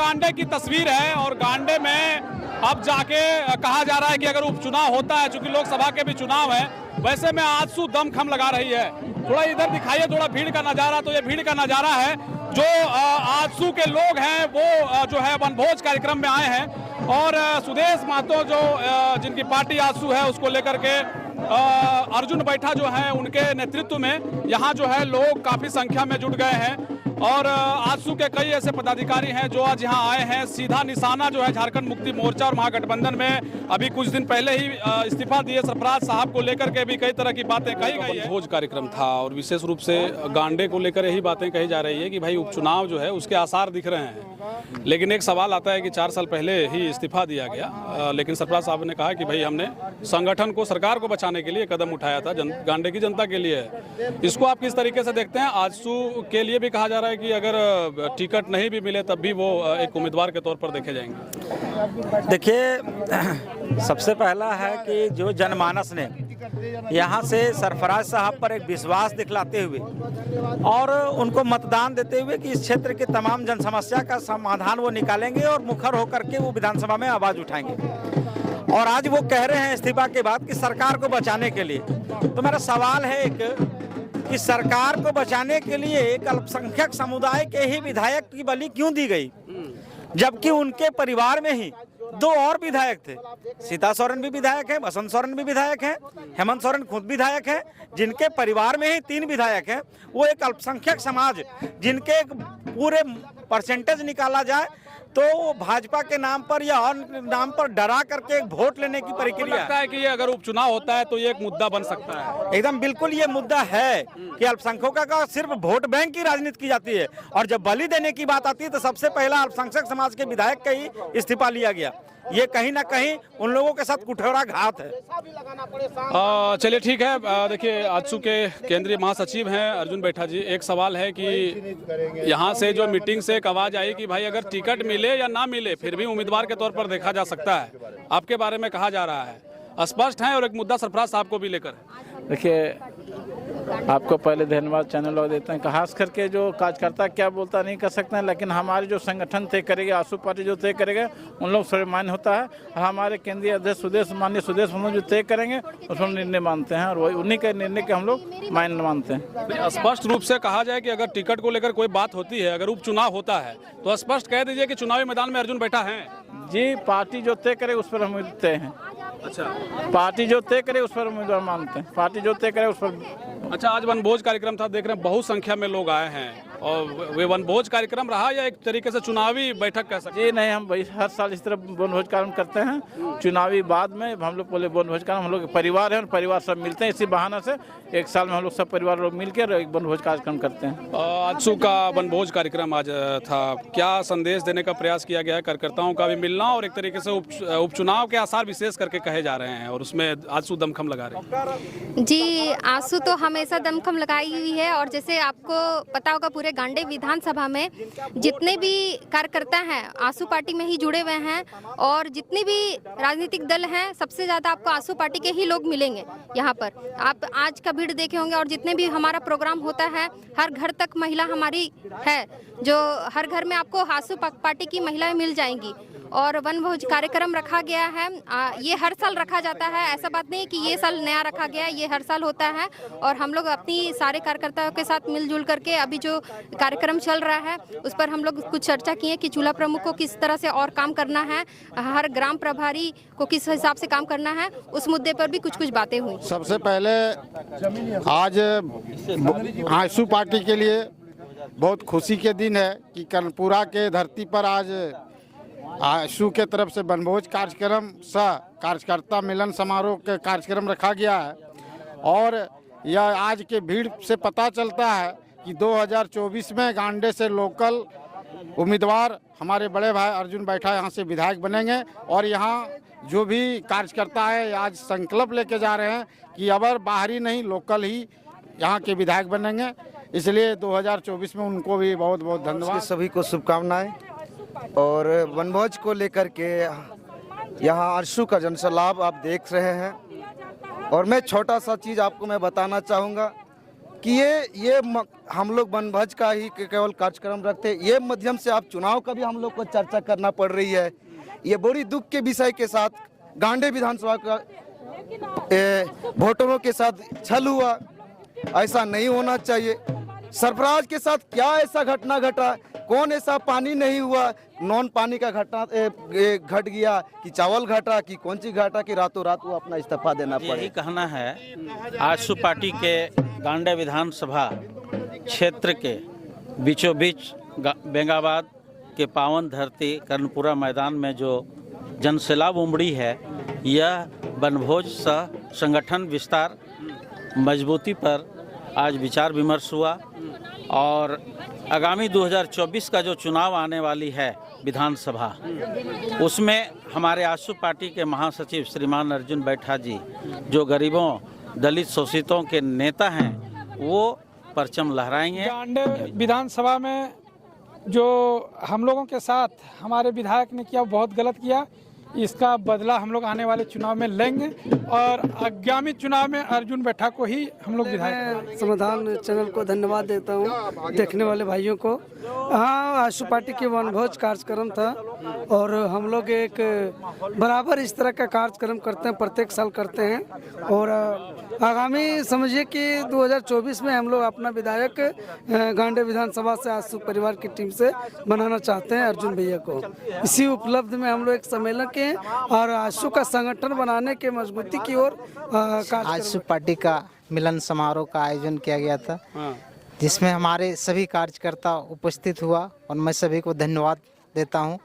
गांडे की तस्वीर है और गांडे में अब जाके कहा जा रहा है कि अगर उपचुनाव होता है, चूंकि लोकसभा के भी चुनाव है, वैसे में आजसू दमखम लगा रही है। थोड़ा इधर दिखाइए थोड़ा भीड़ का नजारा। तो ये भीड़ का नजारा है जो आजसू के लोग हैं वो जो है वनभोज कार्यक्रम में आए हैं और सुदेश महतो जो जिनकी पार्टी आजसू है उसको लेकर के अर्जुन बैठा जो है उनके नेतृत्व में यहाँ जो है लोग काफी संख्या में जुट गए हैं और आजसू के कई ऐसे पदाधिकारी हैं जो आज यहाँ आए हैं। सीधा निशाना जो है झारखंड मुक्ति मोर्चा और महागठबंधन में अभी कुछ दिन पहले ही इस्तीफा दिए सरफराज साहब को लेकर के भी कई तरह की बातें कही गई है। भोज कार्यक्रम था और विशेष रूप से गांडे को लेकर यही बातें कही जा रही है कि भाई उपचुनाव जो है उसके आसार दिख रहे हैं, लेकिन एक सवाल आता है कि 4 साल पहले ही इस्तीफा दिया गया, लेकिन सरफराज साहब ने कहा कि भाई हमने संगठन को, सरकार को बचाने के लिए कदम उठाया था, गांडे की जनता के लिए। इसको आप किस तरीके से देखते हैं? आजसू के लिए भी कहा जा रहा है कि अगर टिकट नहीं भी मिले तब भी वो एक उम्मीदवार के तौर पर देखे जाएंगे। देखिए, सबसे पहला है कि जो जनमानस ने यहाँ से सरफराज साहब पर एक विश्वास दिखलाते हुए और उनको मतदान देते हुए कि इस क्षेत्र के तमाम जन समस्या का समाधान वो निकालेंगे और मुखर होकर के वो विधानसभा में आवाज उठाएंगे, और आज वो कह रहे हैं इस्तीफा के बाद कि सरकार को बचाने के लिए। तो मेरा सवाल है एक कि सरकार को बचाने के लिए एक अल्पसंख्यक समुदाय के ही विधायक की बलि क्यों दी गई, जबकि उनके परिवार में ही 2 और विधायक थे। सीता सोरेन भी विधायक हैं, बसंत सोरेन भी विधायक हैं, हेमंत सोरेन खुद विधायक हैं, जिनके परिवार में ही 3 विधायक हैं। वो एक अल्पसंख्यक समाज जिनके पूरे परसेंटेज निकाला जाए तो भाजपा के नाम पर या अन्य नाम पर डरा करके एक वोट लेने की प्रक्रिया लगता है कि ये अगर उपचुनाव होता है तो ये एक मुद्दा बन सकता है। एकदम बिल्कुल ये मुद्दा है कि अल्पसंख्यकों का सिर्फ वोट बैंक की राजनीति की जाती है, और जब बलि देने की बात आती है तो सबसे पहला अल्पसंख्यक समाज के विधायक का ही इस्तीफा लिया गया। ये कहीं ना कहीं उन लोगों के साथ कुठौरा घात है। चलिए ठीक है। देखिए, आजसू के केंद्रीय महासचिव हैं अर्जुन बैठा जी, एक सवाल है कि यहाँ से जो मीटिंग से एक आवाज आई कि भाई अगर टिकट मिले या ना मिले फिर भी उम्मीदवार के तौर पर देखा जा सकता है, आपके बारे में कहा जा रहा है, स्पष्ट है और एक मुद्दा सरफराज साहब को भी लेकर। देखिए, आपको पहले धन्यवाद चैनल और देते हैं। खास करके जो कार्यकर्ता क्या बोलता नहीं कर सकते हैं, लेकिन हमारे जो संगठन तय करेगा, आजसू पार्टी जो तय करेगा उन लोग सर्वमान्य होता है। हमारे केंद्रीय अध्यक्ष माननीय सुदेश महतो जो तय करेंगे उसमें निर्णय मानते हैं और वही उन्हीं के निर्णय के हम लोग मान्य मानते हैं। स्पष्ट रूप से कहा जाए कि अगर टिकट को लेकर कोई बात होती है, अगर उपचुनाव होता है तो स्पष्ट कह दीजिए कि चुनावी मैदान में अर्जुन बैठा है। जी, पार्टी जो तय करे उस पर हम तय हैं। अच्छा, पार्टी जो तय करे उस पर उम्मीदवार मानते हैं, पार्टी जो तय करे उस पर। अच्छा, आज वनभोज कार्यक्रम था, देख रहे हैं बहुत संख्या में लोग आए हैं, और वे वनभोज कार्यक्रम रहा या एक तरीके से चुनावी बैठक कह सकते हैं? जी नहीं, हम हर साल इस तरह वनभोज कार्यक्रम करते हैं। चुनावी बाद में हम लोग पहले वनभोज कार्यक्रम, हम लोग परिवार है और परिवार सब मिलते हैं, इसी बहाना से एक साल में हम लोग सब परिवार लोग मिलकर एक वनभोज कार्यक्रम करते हैं। आजसू का वनभोज कार्यक्रम आज था, क्या संदेश देने का प्रयास किया गया है? कार्यकर्ताओं का भी मिलना और एक तरीके से उपचुनाव के आसार विशेष करके कहे जा रहे हैं और उसमें आजसू दमखम लगा रहे हैं। जी, आजसू तो हमेशा दमखम लगाई हुई है, और जैसे आपको पता होगा पूरे गांडे विधानसभा में जितने भी कार्यकर्ता हैं आजसू पार्टी में ही जुड़े हुए हैं, और जितने भी राजनीतिक दल हैं सबसे ज्यादा आपको आजसू पार्टी के ही लोग मिलेंगे यहाँ पर। आप आज का भीड़ देखे होंगे, और जितने भी हमारा प्रोग्राम होता है हर घर तक महिला हमारी है, जो हर घर में आपको आजसू पार्टी की महिलाएं मिल जाएंगी। और वनभोज कार्यक्रम रखा गया है, ये हर साल रखा जाता है, ऐसा बात नहीं कि ये साल नया रखा गया है, ये हर साल होता है। और हम लोग अपनी सारे कार्यकर्ताओं के साथ मिलजुल करके अभी जो कार्यक्रम चल रहा है उस पर हम लोग कुछ चर्चा किए कि चूल्हा प्रमुख को किस तरह से और काम करना है, हर ग्राम प्रभारी को किस हिसाब से काम करना है, उस मुद्दे पर भी कुछ बातें हुई। सबसे पहले आज आजसू पार्टी के लिए बहुत खुशी के दिन है कि कर्णपुरा के धरती पर आज आजसू के तरफ से वनभोज कार्यक्रम सह कार्यकर्ता मिलन समारोह के कार्यक्रम रखा गया है। और यह आज के भीड़ से पता चलता है कि 2024 में गांडे से लोकल उम्मीदवार हमारे बड़े भाई अर्जुन बैठा यहाँ से विधायक बनेंगे, और यहाँ जो भी कार्यकर्ता है आज संकल्प लेके जा रहे हैं कि अब बाहरी नहीं लोकल ही यहाँ के विधायक बनेंगे। इसलिए 2024 में उनको भी बहुत बहुत धन्यवाद। सभी को शुभकामनाएं। और वनभोज को लेकर के यहाँ आजसू का जनसलाभ आप देख रहे हैं, और मैं छोटा सा चीज़ आपको मैं बताना चाहूँगा कि हम लोग वनभोज का ही केवल कार्यक्रम रखते हैं। ये माध्यम से आप चुनाव का भी हम लोग को चर्चा करना पड़ रही है। ये बड़ी दुख के विषय के साथ गांडे विधानसभा का वोटरों के साथ छल हुआ, ऐसा नहीं होना चाहिए। सरफराज के साथ क्या ऐसा घटना घटा, कौन ऐसा पानी नहीं हुआ, नॉन पानी का घटना घट गया कि चावल घटा कि कौन सी घटा कि रातों रात वो अपना इस्तीफा देना पड़े। यही कहना है आजसू पार्टी के गांडे विधानसभा क्षेत्र के बीचों बीच बेंगाबाद के पावन धरती कर्णपुरा मैदान में जो जनसैलाब उमड़ी है, यह वनभोज सह संगठन विस्तार मजबूती पर आज विचार विमर्श हुआ और आगामी 2024 का जो चुनाव आने वाली है विधानसभा, उसमें हमारे आजसू पार्टी के महासचिव श्रीमान अर्जुन बैठा जी, जो गरीबों दलित शोषितों के नेता हैं, वो परचम लहराएंगे। गांडे विधानसभा में जो हम लोगों के साथ हमारे विधायक ने किया, बहुत गलत किया। इसका बदला हम लोग आने वाले चुनाव में लेंगे और आगामी चुनाव में अर्जुन बैठा को ही हम लोग विधायक। समाधान चैनल को धन्यवाद देता हूँ, देखने वाले भाइयों को। हाँ, आजसू पार्टी के वनभोज कार्यक्रम था और हम लोग एक बराबर इस तरह का कार्यक्रम करते हैं, प्रत्येक साल करते हैं। और आगामी समझिए कि 2024 में हम लोग अपना विधायक गांडे विधानसभा से आजसू परिवार की टीम से बनाना चाहते हैं अर्जुन भैया को। इसी उपलब्ध में हम लोग एक सम्मेलन के और आजसू का संगठन बनाने के मजबूती की ओर आजसू पार्टी का मिलन समारोह का आयोजन किया गया था, जिसमें हमारे सभी कार्यकर्ता उपस्थित हुआ और मैं सभी को धन्यवाद देता हूं।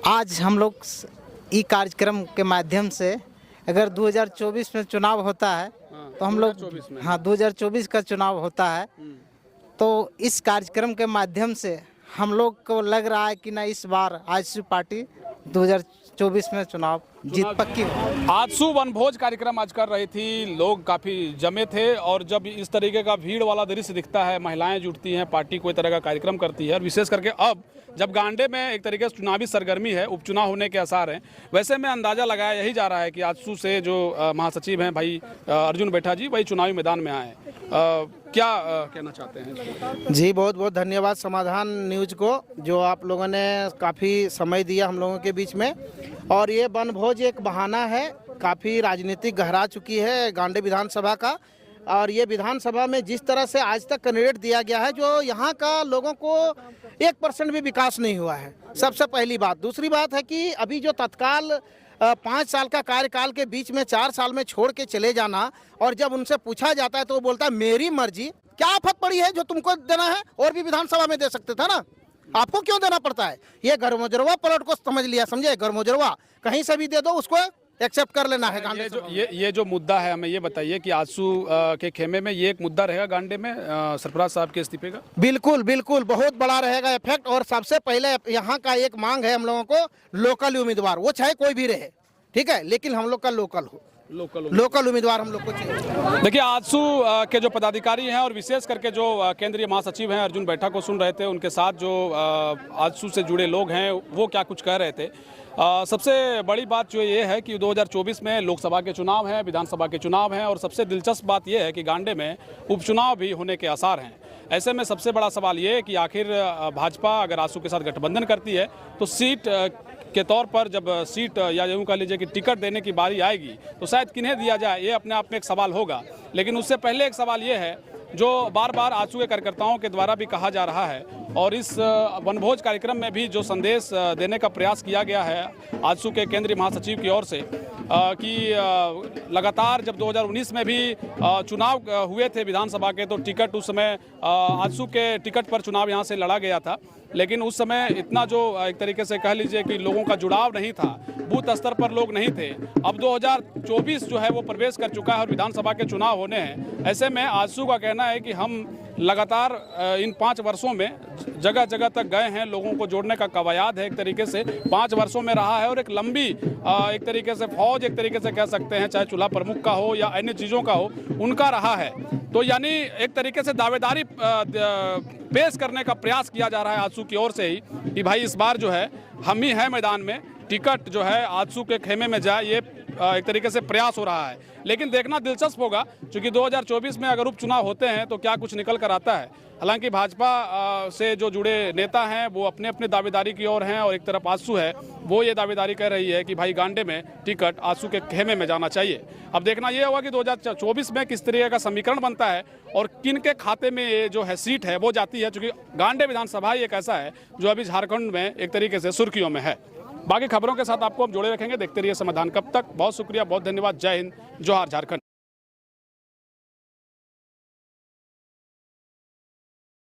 आज हम लोग ई कार्यक्रम के माध्यम से अगर 2024 में चुनाव होता है तो हम लोग 2024 का चुनाव होता है तो इस कार्यक्रम के माध्यम से हम लोग को लग रहा है कि ना इस बार आजसू पार्टी 2024 में चुनाव जीत पक्की हो। आजसू वनभोज कार्यक्रम आज कर रही थी, लोग काफ़ी जमे थे और जब इस तरीके का भीड़ वाला दृश्य दिखता है, महिलाएं जुटती हैं, पार्टी कोई तरह का कार्यक्रम करती है और विशेष करके अब जब गांडे में एक तरीके से चुनावी सरगर्मी है, उपचुनाव होने के आसार हैं, वैसे में अंदाज़ा लगाया यही जा रहा है कि आजसू से जो महासचिव हैं भाई अर्जुन बैठा जी, वही चुनावी मैदान में आए। क्या कहना चाहते हैं? जी, बहुत बहुत धन्यवाद समाधान न्यूज़ को, जो आप लोगों ने काफ़ी समय दिया हम लोगों के बीच में। और ये वनभोज एक बहाना है, काफ़ी राजनीतिक गहरा चुकी है गांडे विधानसभा का। और ये विधानसभा में जिस तरह से आज तक कैंडिडेट दिया गया है, जो यहाँ का लोगों को 1% भी विकास नहीं हुआ है, सबसे पहली बात। दूसरी बात है कि अभी जो तत्काल 5 साल का कार्यकाल के बीच में 4 साल में छोड़ के चले जाना, और जब उनसे पूछा जाता है तो वो बोलता है मेरी मर्जी। क्या आफत पड़ी है जो तुमको देना है? और भी विधानसभा में दे सकते था ना, आपको क्यों देना पड़ता है? ये घरमोजरवा पलट को समझ लिया, समझे? घरमोजरवा कहीं से भी दे दो, उसको एक्सेप्ट कर लेना है। ये जो मुद्दा है, हमें ये बताइए कि आजसू के खेमे में ये एक मुद्दा रहेगा गांडे में सरफराज साहब के इस्तीफे का? बिल्कुल बिल्कुल, बहुत बड़ा रहेगा इफेक्ट। और सबसे पहले यहाँ का एक मांग है हम लोगों को, लोकल उम्मीदवार, वो चाहे कोई भी रहे, ठीक है, लेकिन हम लोग का लोकल हो, लोकल उम्मीदवार हम लोग को चाहिए। देखिए, आजसू के जो पदाधिकारी हैं और विशेष करके जो केंद्रीय महासचिव हैं अर्जुन बैठा को सुन रहे थे, उनके साथ जो आजसू से जुड़े लोग हैं वो क्या कुछ कह रहे थे। सबसे बड़ी बात जो ये है कि 2024 में लोकसभा के चुनाव हैं, विधानसभा के चुनाव हैं और सबसे दिलचस्प बात ये है कि गांडे में उपचुनाव भी होने के आसार हैं। ऐसे में सबसे बड़ा सवाल ये है कि आखिर भाजपा अगर आजसू के साथ गठबंधन करती है तो सीट के तौर पर जब सीट या यूँ कह लीजिए कि टिकट देने की बारी आएगी तो शायद किन्हें दिया जाए, ये अपने आप में एक सवाल होगा। लेकिन उससे पहले एक सवाल ये है जो बार बार आजसू के कार्यकर्ताओं के द्वारा भी कहा जा रहा है और इस वनभोज कार्यक्रम में भी जो संदेश देने का प्रयास किया गया है आजसू के केंद्रीय महासचिव की ओर से कि लगातार जब 2019 में भी चुनाव हुए थे विधानसभा के, तो टिकट उस समय आजसू के टिकट पर चुनाव यहाँ से लड़ा गया था, लेकिन उस समय इतना जो एक तरीके से कह लीजिए कि लोगों का जुड़ाव नहीं था, बूथ स्तर पर लोग नहीं थे। अब 2024 जो है वो प्रवेश कर चुका है और विधानसभा के चुनाव होने हैं। ऐसे में आजसू का कहना है कि हम लगातार इन 5 वर्षों में जगह जगह तक गए हैं, लोगों को जोड़ने का कवायद है एक तरीके से 5 वर्षों में रहा है और एक लंबी एक तरीके से फौज एक तरीके से कह सकते हैं, चाहे चूल्हा प्रमुख का हो या अन्य चीज़ों का हो, उनका रहा है। तो यानी एक तरीके से दावेदारी पेश करने का प्रयास किया जा रहा है आजसू की ओर से ही कि भाई इस बार जो है हम ही हैं मैदान में, टिकट जो है आजसू के खेमे में जाए, ये एक तरीके से प्रयास हो रहा है। लेकिन देखना दिलचस्प होगा, क्योंकि 2024 में अगर उपचुनाव होते हैं तो क्या कुछ निकल कर आता है। हालांकि भाजपा से जो जुड़े नेता हैं वो अपने अपने दावेदारी की ओर हैं, और एक तरफ आजसू है वो ये दावेदारी कर रही है कि भाई गांडे में टिकट आजसू के खेमे में जाना चाहिए। अब देखना ये होगा कि 2024 में किस तरीके का समीकरण बनता है और किन के खाते में ये जो है सीट है वो जाती है, क्योंकि गांडे विधानसभा एक ऐसा है जो अभी झारखंड में एक तरीके से सुर्खियों में है। बाकी खबरों के साथ आपको हम जोड़े रखेंगे, देखते रहिए समाधान। कब तक बहुत शुक्रिया, बहुत धन्यवाद। जय हिंद, जोहार झारखंड।